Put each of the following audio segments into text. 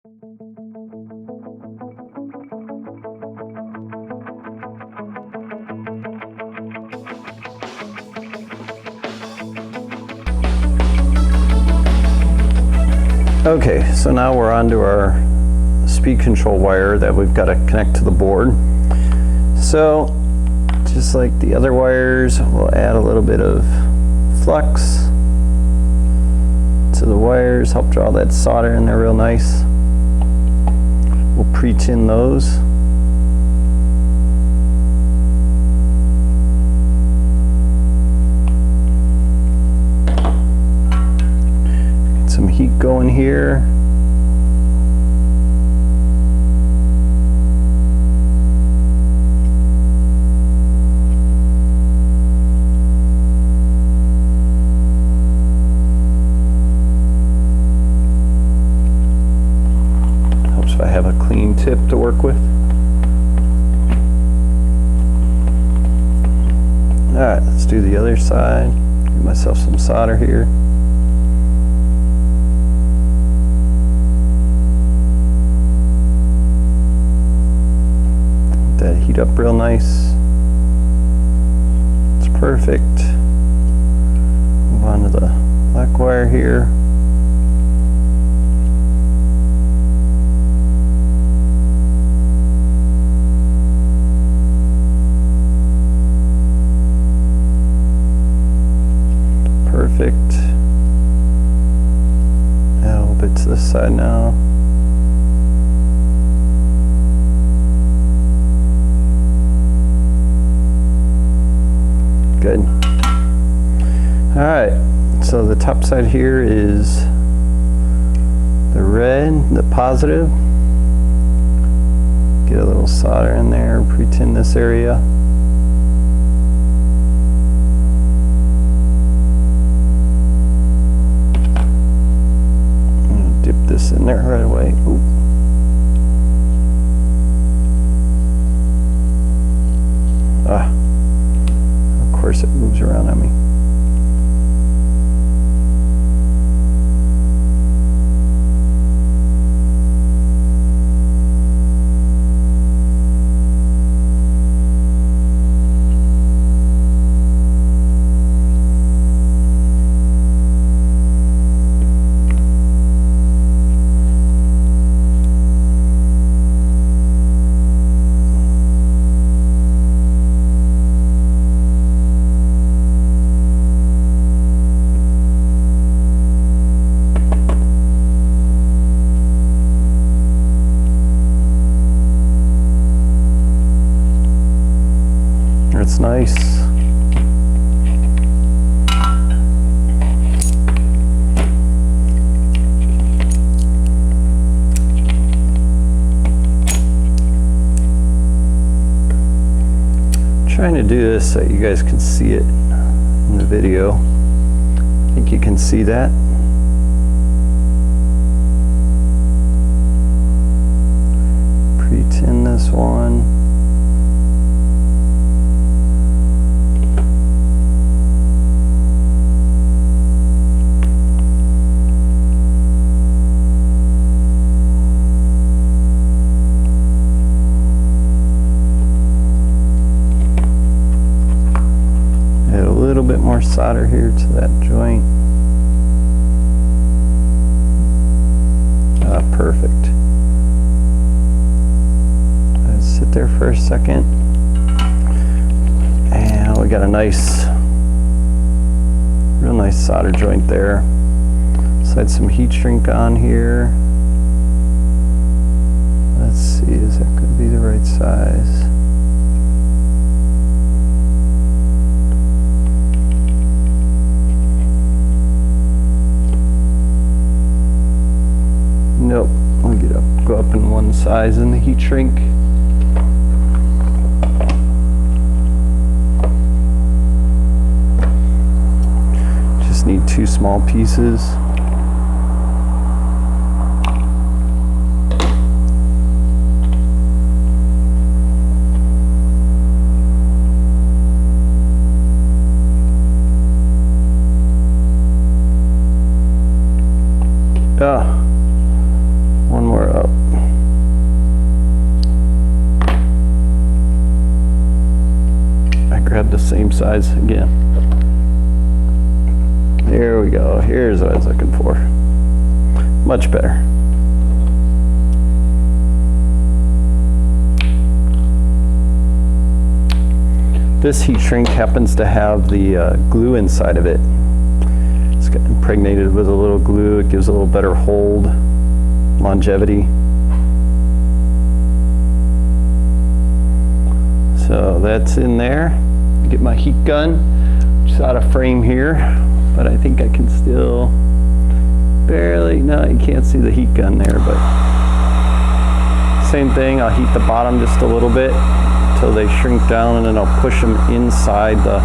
Okay, so now we're onto our speed control wire that we've got to connect to the board. So, just like the other wires, we'll add a little bit of flux to the wires, help draw that solder in there real nice. We'll pre-tin those. Some heat going here. Helps if I have a clean tip to work with. Alright, let's do the other side. Give myself some solder here. That heat up real nice. It's perfect. Move on to the black wire here. Perfect. Add a little bit to this side now. Good. Alright, so the top side here is the red, the positive. Get a little solder in there, pre-tin this area. Dip this in there right away. Ooh. Of course it moves around on me. It's nice. Trying to do this so you guys can see it in the video. I think you can see that. Pre-tin this one. A little bit more solder here to that joint. Perfect. Let's sit there for a second. And we got a nice, real nice solder joint there. Slide some heat shrink on here. Let's see, is that going to be the right size? Nope, I'll get up, go up in one size in the heat shrink. Just need 2 small pieces. one more up. I grabbed the same size again. There we go. Here's what I was looking for. Much better. This heat shrink happens to have the glue inside of it. It's got impregnated with a little glue. It gives a little better hold, longevity. So that's in there. Get my heat gun, which is out of frame here, but I think I can still barely, no, you can't see the heat gun there, but same thing. I'll heat the bottom just a little bit until they shrink down, and then I'll push them inside the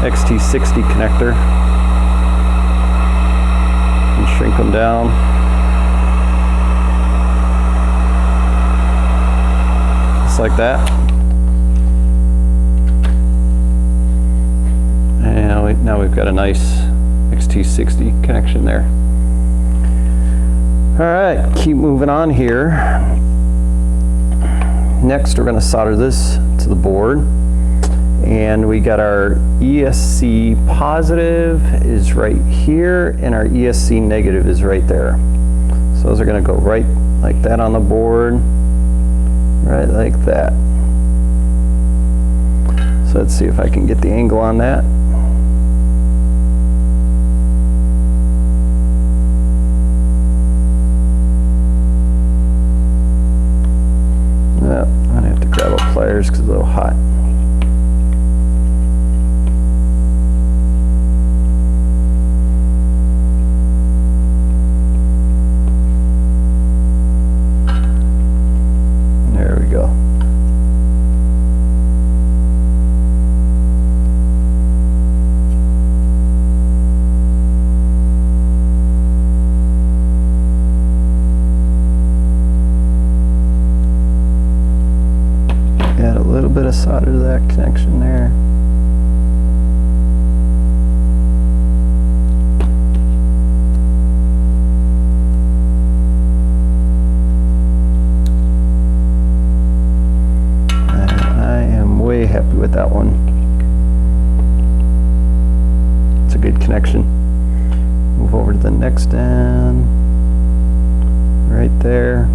XT60 connector and shrink them down. Just like that. And now we've got a nice XT60 connection there. All right, keep moving on here. Next, we're going to solder this to the board, and we got our ESC positive is right here, and our ESC negative is right there. So those are going to go right like that on the board, right like that. So let's see if I can get the angle on that. I'm gonna have to grab up pliers because it's a little hot. There we go. Add a little bit of solder to that connection there. And I am way happy with that one. It's a good connection. Move over to the next end. Right there.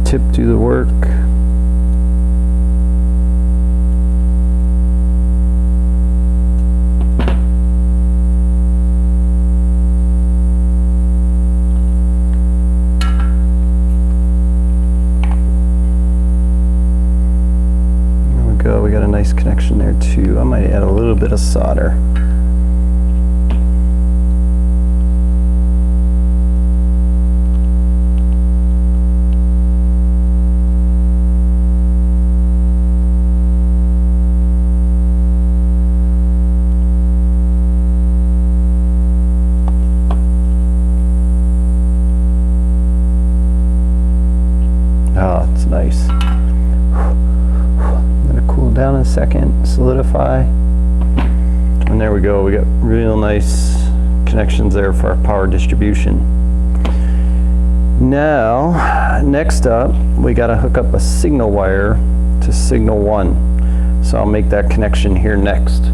Tip do the work. There we go. We got a nice connection there too. I might add a little bit of solder. Oh, it's nice. Let it cool down in a second, solidify. And there we go. We got real nice connections there for our power distribution. Now, next up, we got to hook up a signal wire to signal 1. So I'll make that connection here next.